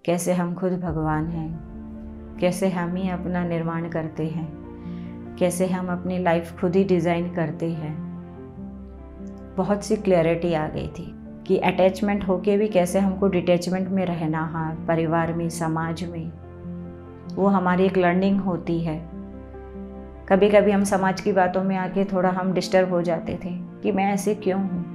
कैसे हम खुद भगवान हैं, कैसे हम ही अपना निर्माण करते हैं, कैसे हम अपनी लाइफ खुद ही डिज़ाइन करते हैं। बहुत सी क्लैरिटी आ गई थी कि अटैचमेंट होके भी कैसे हमको डिटैचमेंट में रहना है, परिवार में, समाज में। वो हमारी एक लर्निंग होती है। कभी कभी हम समाज की बातों में आके थोड़ा हम डिस्टर्ब हो जाते थे कि मैं ऐसे क्यों हूँ।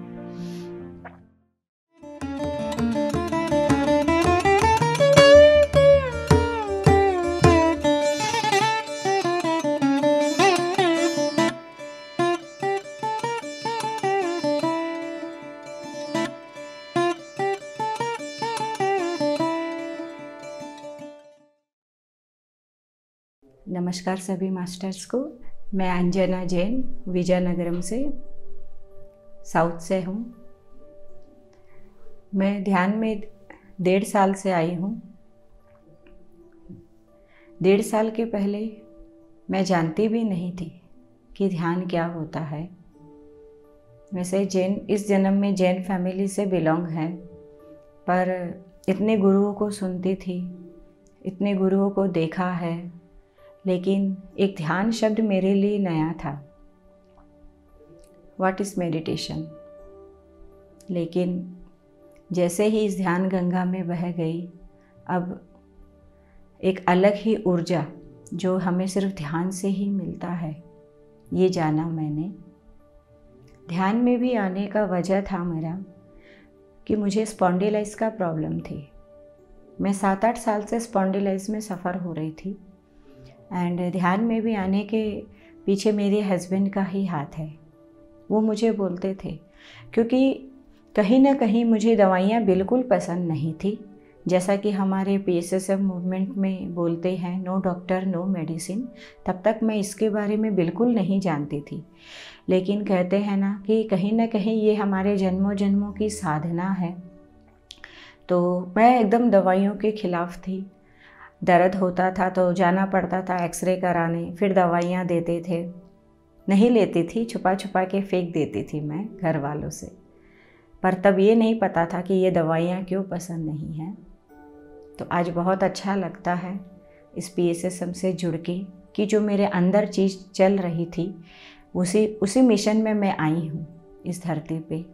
नमस्कार सभी मास्टर्स को। मैं अंजना जैन विजयनगरम से, साउथ से हूँ। मैं ध्यान में 1.5 साल से आई हूँ। 1.5 साल के पहले मैं जानती भी नहीं थी कि ध्यान क्या होता है। वैसे इस जन्म में जैन फैमिली से बिलोंग है, पर इतने गुरुओं को सुनती थी, इतने गुरुओं को देखा है, लेकिन एक ध्यान शब्द मेरे लिए नया था। What is meditation. लेकिन जैसे ही इस ध्यान गंगा में बह गई, अब एक अलग ही ऊर्जा जो हमें सिर्फ ध्यान से ही मिलता है, ये जाना मैंने। ध्यान में भी आने का वजह था मेरा कि मुझे स्पॉन्डिलाइटिस का प्रॉब्लम थी। मैं 7-8 साल से स्पॉन्डिलाइटिस में सफ़र हो रही थी। एंड ध्यान में भी आने के पीछे मेरे हस्बैंड का ही हाथ है। वो मुझे बोलते थे, क्योंकि कहीं ना कहीं मुझे दवाइयाँ बिल्कुल पसंद नहीं थी। जैसा कि हमारे PSSM मूवमेंट में बोलते हैं, नो डॉक्टर नो मेडिसिन। तब तक मैं इसके बारे में बिल्कुल नहीं जानती थी, लेकिन कहते हैं ना कि कहीं ना कहीं ये हमारे जन्मों जन्मों की साधना है। तो मैं एकदम दवाइयों के खिलाफ़ थी। दर्द होता था तो जाना पड़ता था एक्सरे कराने, फिर दवाइयाँ देते थे, नहीं लेती थी, छुपा छुपा के फेंक देती थी मैं घर वालों से। पर तब ये नहीं पता था कि ये दवाइयाँ क्यों पसंद नहीं हैं। तो आज बहुत अच्छा लगता है इस PSSM से जुड़ के कि जो मेरे अंदर चीज़ चल रही थी, उसी मिशन में मैं आई हूँ इस धरती पे।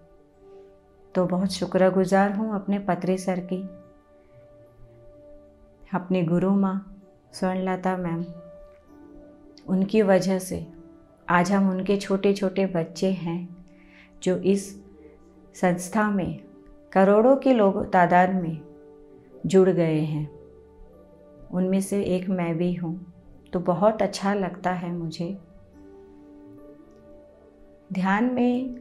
तो बहुत शुक्रगुजार हूँ अपने पत्री सर की, अपनी गुरु माँ स्वर्णलता मैम। उनकी वजह से आज हम उनके छोटे छोटे बच्चे हैं जो इस संस्था में करोड़ों के लोग तादाद में जुड़ गए हैं। उनमें से एक मैं भी हूँ। तो बहुत अच्छा लगता है मुझे। ध्यान में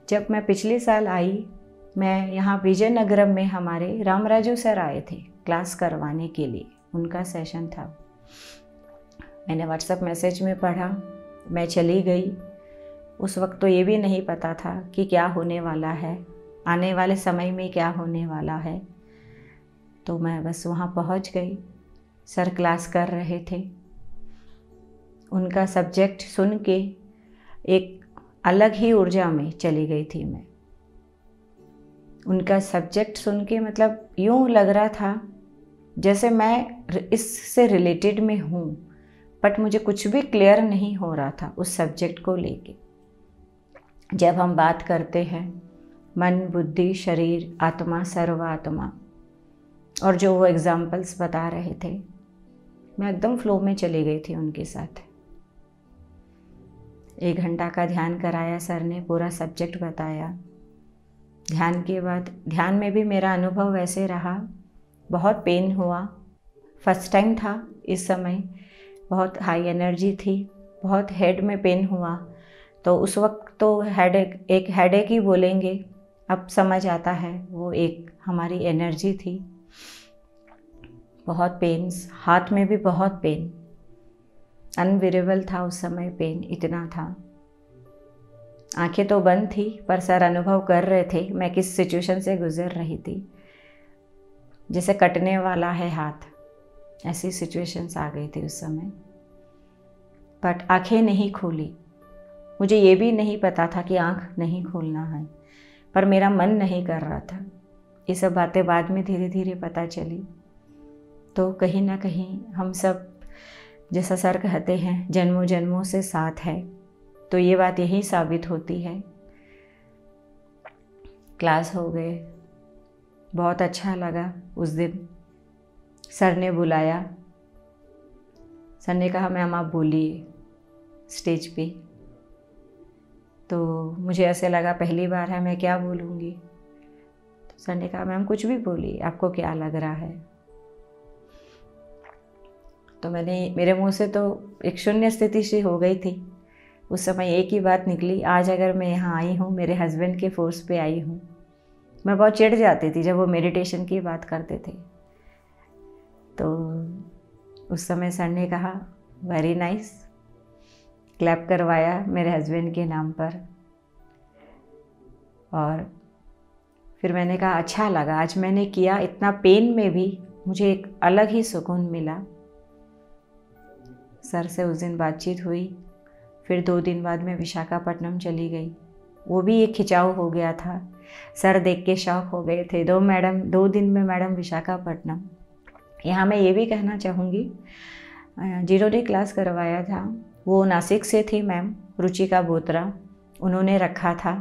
जब मैं पिछले साल आई, मैं यहाँ विजयनगरम में हमारे रामराजू सर आए थे क्लास करवाने के लिए, उनका सेशन था। मैंने व्हाट्सएप मैसेज में पढ़ा, मैं चली गई। उस वक्त तो ये भी नहीं पता था कि क्या होने वाला है, आने वाले समय में क्या होने वाला है। तो मैं बस वहाँ पहुँच गई। सर क्लास कर रहे थे। उनका सब्जेक्ट सुन के एक अलग ही ऊर्जा में चली गई थी मैं। उनका सब्जेक्ट सुन के मतलब यूँ लग रहा था जैसे मैं इससे रिलेटेड में हूँ, बट मुझे कुछ भी क्लियर नहीं हो रहा था उस सब्जेक्ट को लेके। जब हम बात करते हैं मन, बुद्धि, शरीर, आत्मा, सर्वात्मा, और जो वो एग्जाम्पल्स बता रहे थे, मैं एकदम फ्लो में चली गई थी उनके साथ। 1 घंटा का ध्यान कराया सर ने, पूरा सब्जेक्ट बताया। ध्यान के बाद ध्यान में भी मेरा अनुभव वैसे रहा, बहुत पेन हुआ। फर्स्ट टाइम था इस समय, बहुत हाई एनर्जी थी, बहुत हेड में पेन हुआ। तो उस वक्त तो एक हेडेक ही बोलेंगे, अब समझ आता है वो एक हमारी एनर्जी थी। बहुत पेन्स, हाथ में भी बहुत पेन, अनबिरेबल था उस समय, पेन इतना था। आंखें तो बंद थी, पर सर अनुभव कर रहे थे मैं किस सिचुएशन से गुजर रही थी। जैसे कटने वाला है हाथ, ऐसी सिचुएशंस आ गई थी उस समय। बट आंखें नहीं खोली। मुझे ये भी नहीं पता था कि आंख नहीं खोलना है, पर मेरा मन नहीं कर रहा था। ये सब बातें बाद में धीरे धीरे पता चली। तो कहीं ना कहीं हम सब, जैसा सर कहते हैं, जन्मों जन्मों से साथ है, तो ये बात यही साबित होती है। क्लास हो गए, बहुत अच्छा लगा। उस दिन सर ने बुलाया, सर ने कहा मैम आप बोलिए स्टेज पे। तो मुझे ऐसे लगा पहली बार है, मैं क्या बोलूँगी। तो सर ने कहा मैम कुछ भी बोलिए, आपको क्या लग रहा है। तो मेरे मुंह से तो एक शून्य स्थिति सी हो गई थी। उस समय एक ही बात निकली, आज अगर मैं यहाँ आई हूँ, मेरे हस्बैंड के फोर्स पे आई हूँ। मैं बहुत चिढ़ जाती थी जब वो मेडिटेशन की बात करते थे। तो उस समय सर ने कहा वेरी नाइस, क्लैप करवाया मेरे हस्बैंड के नाम पर। और फिर मैंने कहा अच्छा लगा, आज मैंने किया, इतना पेन में भी मुझे एक अलग ही सुकून मिला। सर से उस दिन बातचीत हुई। फिर 2 दिन बाद मैं विशाखापट्टनम चली गई। वो भी एक खिंचाव हो गया था, सर देख के शौक हो गए थे। 2 दिन में मैडम विशाखापट्टनम। यहाँ मैं ये भी कहना चाहूँगी, जिन्होंने क्लास करवाया था वो नासिक से थी मैम, रुचिका बोत्रा, उन्होंने रखा था।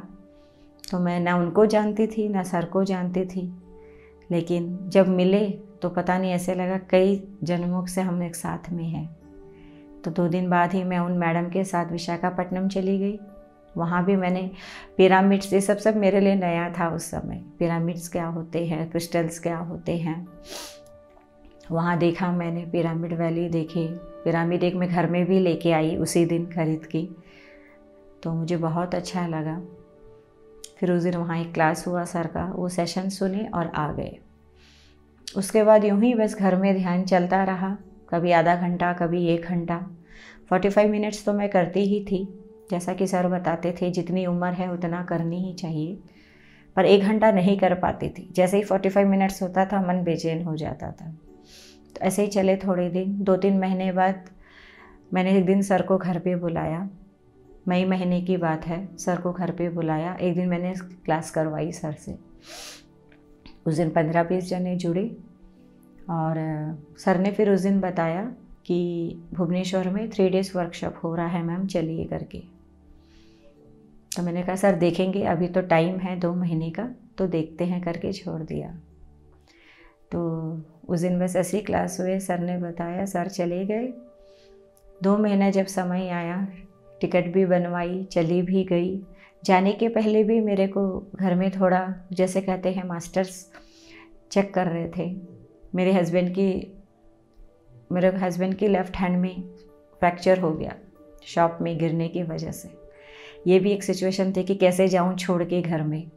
तो मैं ना उनको जानती थी ना सर को जानती थी, लेकिन जब मिले तो पता नहीं ऐसे लगा कई जन्मों से हम एक साथ में हैं। तो 2 दिन बाद ही मैं उन मैडम के साथ विशाखापट्टनम चली गई। वहाँ भी मैंने पिरामिड्स, ये सब मेरे लिए नया था उस समय। पिरामिड्स क्या होते हैं, क्रिस्टल्स क्या होते हैं, वहाँ देखा मैंने। पिरामिड वैली देखे। पिरामिड एक मैं घर में भी लेके आई उसी दिन खरीद की, तो मुझे बहुत अच्छा लगा। फिर उस दिन वहाँ एक क्लास हुआ सर का, वो सेशन सुने और आ गए। उसके बाद यूं ही बस घर में ध्यान चलता रहा, कभी आधा घंटा, कभी 1 घंटा। 45 मिनट्स तो मैं करती ही थी, जैसा कि सर बताते थे जितनी उम्र है उतना करनी ही चाहिए। पर 1 घंटा नहीं कर पाती थी। जैसे ही 45 मिनट्स होता था मन बेचैन हो जाता था। तो ऐसे ही चले थोड़े दिन। 2-3 महीने बाद मैंने एक दिन सर को घर पे बुलाया। मई महीने की बात है, सर को घर पे बुलाया। एक दिन मैंने क्लास करवाई सर से। उस दिन 15-20 जने जुड़े और सर ने फिर उस दिन बताया कि भुवनेश्वर में 3 डेज़ वर्कशॉप हो रहा है मैम, चलिए करके। तो मैंने कहा सर देखेंगे, अभी तो टाइम है 2 महीने का, तो देखते हैं करके छोड़ दिया। तो उस दिन बस ऐसी क्लास हुए, सर ने बताया, सर चले गए। 2 महीना जब समय आया, टिकट भी बनवाई, चली भी गई। जाने के पहले भी मेरे को घर में थोड़ा, जैसे कहते हैं मास्टर्स चेक कर रहे थे। मेरे हस्बैंड की लेफ़्ट हैंड में फ्रैक्चर हो गया शॉप में गिरने की वजह से। ये भी एक सिचुएशन थी कि कैसे जाऊं छोड़ के घर में।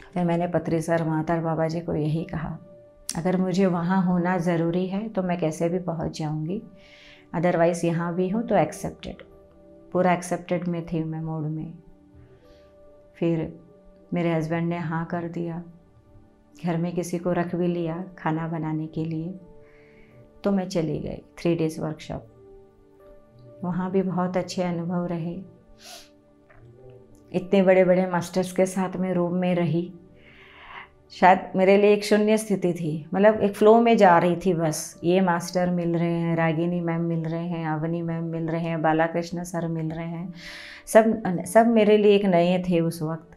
फिर मैंने पत्री सर, महातार बाबा जी को यही कहा, अगर मुझे वहाँ होना ज़रूरी है तो मैं कैसे भी पहुँच जाऊँगी, अदरवाइज़ यहाँ भी हूँ तो एक्सेप्टेड। पूरा एक्सेप्टेड में थी मैं मोड में। फिर मेरे हस्बैंड ने हाँ कर दिया, घर में किसी को रख भी लिया खाना बनाने के लिए। तो मैं चली गई 3 डेज़ वर्कशॉप। वहाँ भी बहुत अच्छे अनुभव रहे। इतने बड़े बड़े मास्टर्स के साथ में रूम में रही। शायद मेरे लिए एक शून्य स्थिति थी, मतलब एक फ़्लो में जा रही थी बस। ये मास्टर मिल रहे हैं, रागिनी मैम मिल रहे हैं, अवनी मैम मिल रहे हैं, बालाकृष्ण सर मिल रहे हैं, सब मेरे लिए एक नए थे उस वक्त।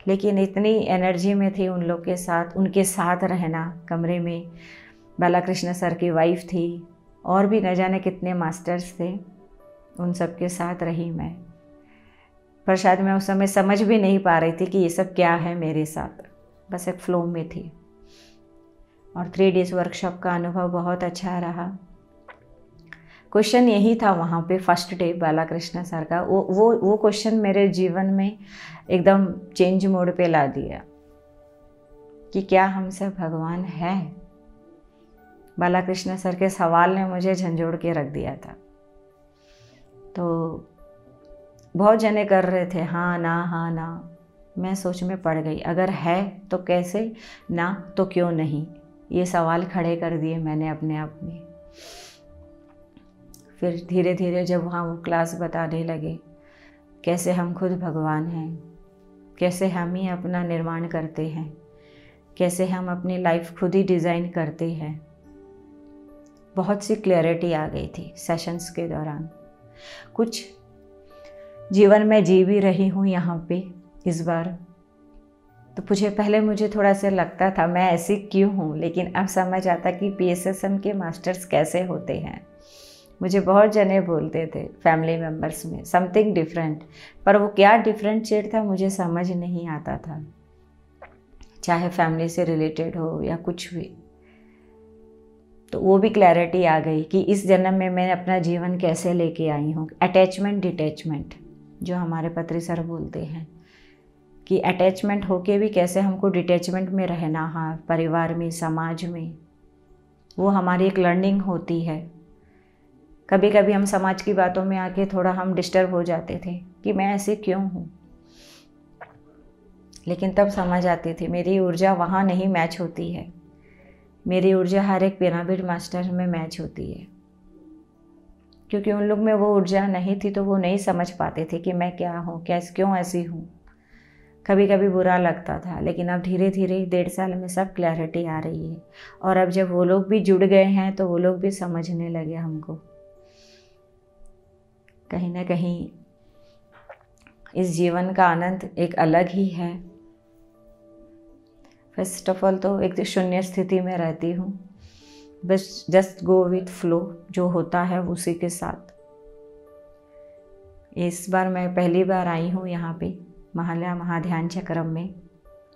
लेकिन इतनी एनर्जी में थी उन लोग के साथ, उनके साथ रहना कमरे में। बालाकृष्ण सर की वाइफ थी और भी न जाने कितने मास्टर्स थे, उन सब के साथ रही मैं। पर शायद मैं उस समय समझ भी नहीं पा रही थी कि ये सब क्या है मेरे साथ, बस एक फ़्लो में थी। और 3 डेज़ वर्कशॉप का अनुभव बहुत अच्छा रहा। क्वेश्चन यही था वहाँ पे फर्स्ट डे बालाकृष्ण सर का, वो क्वेश्चन मेरे जीवन में एकदम चेंज मोड पे ला दिया कि क्या हम सब भगवान हैं। बालाकृष्ण सर के सवाल ने मुझे झंझोड़ के रख दिया था। तो बहुत जने कर रहे थे हाँ ना, मैं सोच में पड़ गई, अगर है तो कैसे, ना तो क्यों नहीं, ये सवाल खड़े कर दिए मैंने अपने आप में। फिर धीरे धीरे जब वहाँ वो क्लास बताने लगे कैसे हम खुद भगवान हैं, कैसे हम ही अपना निर्माण करते हैं, कैसे हम अपनी लाइफ खुद ही डिज़ाइन करते हैं, बहुत सी क्लैरिटी आ गई थी सेशंस के दौरान। कुछ जीवन में जी भी रही हूँ यहाँ पे इस बार। तो मुझे थोड़ा सा लगता था मैं ऐसी क्यों हूँ, लेकिन अब समझ आता कि PSSM के मास्टर्स कैसे होते हैं। मुझे बहुत जने बोलते थे फैमिली मेम्बर्स में समथिंग डिफरेंट, पर वो क्या डिफरेंशिएट था मुझे समझ नहीं आता था, चाहे फैमिली से रिलेटेड हो या कुछ भी। तो वो भी क्लैरिटी आ गई कि इस जन्म में मैं अपना जीवन कैसे लेके आई हूँ। अटैचमेंट डिटैचमेंट जो हमारे पत्री सर बोलते हैं कि अटैचमेंट होके भी कैसे हमको डिटैचमेंट में रहना है, परिवार में, समाज में, वो हमारी एक लर्निंग होती है। कभी कभी हम समाज की बातों में आके थोड़ा हम डिस्टर्ब हो जाते थे कि मैं ऐसे क्यों हूँ, लेकिन तब समझ आती थी मेरी ऊर्जा वहाँ नहीं मैच होती है। मेरी ऊर्जा हर एक पिरामिड मास्टर में मैच होती है, क्योंकि उन लोग में वो ऊर्जा नहीं थी तो वो नहीं समझ पाते थे कि मैं क्या हूँ, क्यों ऐसी हूँ। कभी कभी बुरा लगता था, लेकिन अब धीरे धीरे 1.5 साल में सब क्लैरिटी आ रही है। और अब जब वो लोग भी जुड़ गए हैं तो वो लोग भी समझने लगे हमको। कहीं ना कहीं इस जीवन का आनंद एक अलग ही है। फर्स्ट ऑफ ऑल तो एक शून्य स्थिति में रहती हूँ, बस जस्ट गो विथ फ्लो, जो होता है उसी के साथ। इस बार मैं पहली बार आई हूँ यहाँ पे महालया महाध्यान चक्रम में।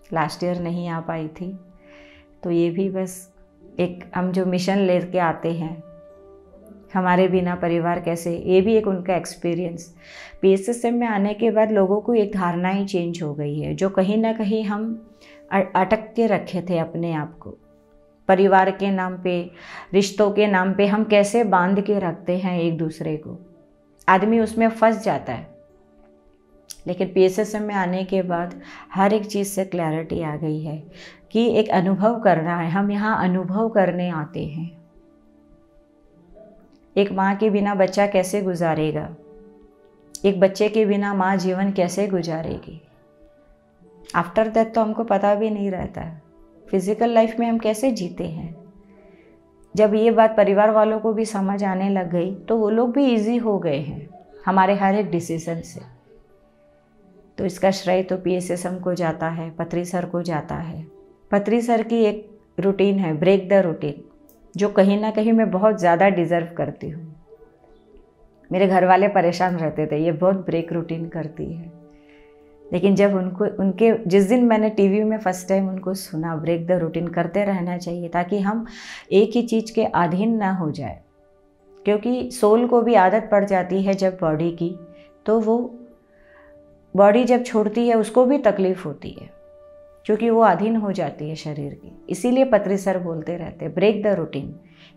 लास्ट ईयर नहीं आ पाई थी, तो ये भी बस एक हम जो मिशन लेके आते हैं, हमारे बिना परिवार कैसे, ये भी एक उनका एक्सपीरियंस। PSSM में आने के बाद लोगों को एक धारणा ही चेंज हो गई है, जो कहीं ना कहीं हम अटक के रखे थे अपने आप को। परिवार के नाम पे, रिश्तों के नाम पे हम कैसे बांध के रखते हैं एक दूसरे को, आदमी उसमें फंस जाता है। लेकिन PSSM में आने के बाद हर एक चीज़ से क्लैरिटी आ गई है कि एक अनुभव करना है। हम यहाँ अनुभव करने आते हैं। एक माँ के बिना बच्चा कैसे गुजारेगा, एक बच्चे के बिना माँ जीवन कैसे गुजारेगी, आफ्टर दैट तो हमको पता भी नहीं रहता है। फिजिकल लाइफ में हम कैसे जीते हैं। जब ये बात परिवार वालों को भी समझ आने लग गई तो वो लोग भी इजी हो गए हैं हमारे हर एक डिसीजन से। तो इसका श्रेय तो PSSM को जाता है, पत्री सर को जाता है। पत्री सर की एक रूटीन है, ब्रेक द रूटीन, जो कहीं ना कहीं मैं बहुत ज़्यादा डिज़र्व करती हूँ। मेरे घर वाले परेशान रहते थे ये बहुत ब्रेक रूटीन करती है, लेकिन जब उनके जिस दिन मैंने टीवी में फर्स्ट टाइम उनको सुना, ब्रेक द रूटीन करते रहना चाहिए ताकि हम एक ही चीज़ के अधीन ना हो जाए। क्योंकि सोल को भी आदत पड़ जाती है जब बॉडी की, तो वो बॉडी जब छोड़ती है उसको भी तकलीफ़ होती है, क्योंकि वो अधीन हो जाती है शरीर की। इसीलिए पत्री सर बोलते रहते ब्रेक द रूटीन।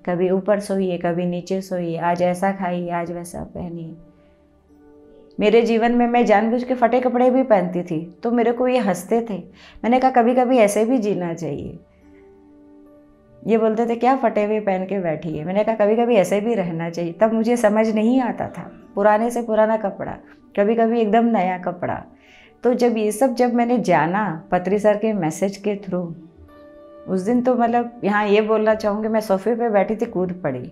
कभी ऊपर सोइए, कभी नीचे सोइए, आज ऐसा खाइए, आज वैसा पहनिए। मेरे जीवन में मैं जानबूझ के फटे कपड़े भी पहनती थी तो मेरे को ये हंसते थे। मैंने कहा कभी कभी ऐसे भी जीना चाहिए। ये बोलते थे क्या फटे हुए पहन के बैठी है। मैंने कहा कभी कभी ऐसे भी रहना चाहिए। तब मुझे समझ नहीं आता था, पुराने से पुराना कपड़ा, कभी कभी एकदम नया कपड़ा। तो जब मैंने जाना पत्री सर के मैसेज के थ्रू, उस दिन तो मतलब यहाँ ये बोलना चाहूँगी, मैं सोफे पे बैठी थी, कूद पड़ी,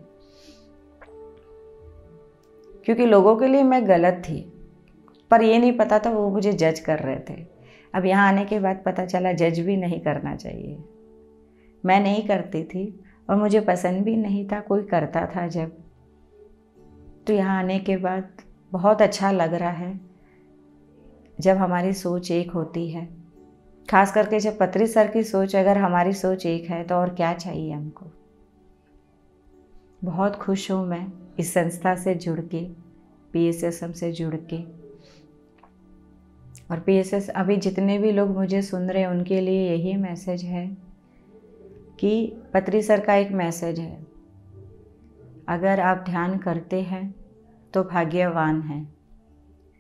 क्योंकि लोगों के लिए मैं गलत थी, पर ये नहीं पता था वो मुझे जज कर रहे थे। अब यहाँ आने के बाद पता चला जज भी नहीं करना चाहिए। मैं नहीं करती थी और मुझे पसंद भी नहीं था कोई करता था जब। तो यहाँ आने के बाद बहुत अच्छा लग रहा है जब हमारी सोच एक होती है, खास करके जब पत्री सर की सोच, अगर हमारी सोच एक है तो और क्या चाहिए हमको। बहुत खुश हूँ मैं इस संस्था से जुड़ के, PSSM से जुड़ के। और PSS अभी जितने भी लोग मुझे सुन रहे हैं उनके लिए यही मैसेज है कि पत्री सर का एक मैसेज है, अगर आप ध्यान करते हैं तो भाग्यवान हैं,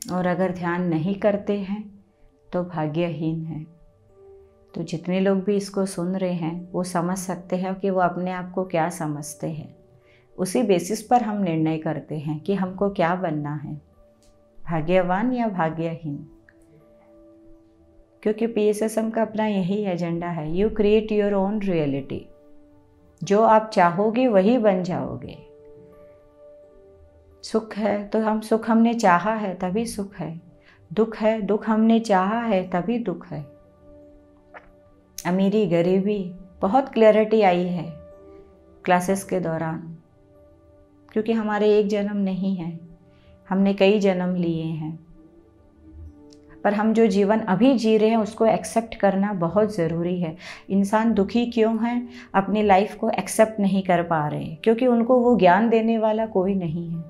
और अगर ध्यान नहीं करते हैं तो भाग्यहीन हैं। तो जितने लोग भी इसको सुन रहे हैं वो समझ सकते हैं कि वो अपने आप को क्या समझते हैं। उसी बेसिस पर हम निर्णय करते हैं कि हमको क्या बनना है, भाग्यवान या भाग्यहीन। क्योंकि PSSM का अपना यही एजेंडा है, you create your own reality. जो आप चाहोगे वही बन जाओगे। सुख है तो सुख हमने चाहा है तभी सुख है, दुख है दुख हमने चाहा है तभी दुख है। अमीरी गरीबी बहुत क्लैरिटी आई है क्लासेस के दौरान, क्योंकि हमारे एक जन्म नहीं है, हमने कई जन्म लिए हैं। पर हम जो जीवन अभी जी रहे हैं उसको एक्सेप्ट करना बहुत ज़रूरी है। इंसान दुखी क्यों है? अपनी लाइफ को एक्सेप्ट नहीं कर पा रहे, क्योंकि उनको वो ज्ञान देने वाला कोई नहीं है,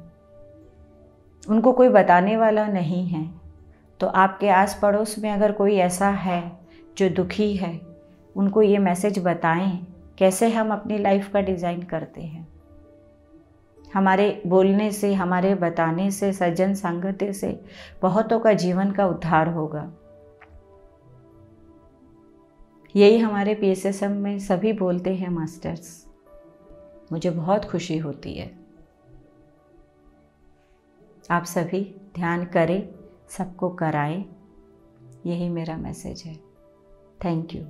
उनको कोई बताने वाला नहीं है। तो आपके आस पड़ोस में अगर कोई ऐसा है जो दुखी है, उनको ये मैसेज बताएं कैसे हम अपनी लाइफ का डिज़ाइन करते हैं। हमारे बोलने से, हमारे बताने से, सज्जन संगति से बहुतों का जीवन का उद्धार होगा। यही हमारे PSSM में सभी बोलते हैं मास्टर्स। मुझे बहुत खुशी होती है। आप सभी ध्यान करें, सबको कराएं, यही मेरा मैसेज है। Thank you.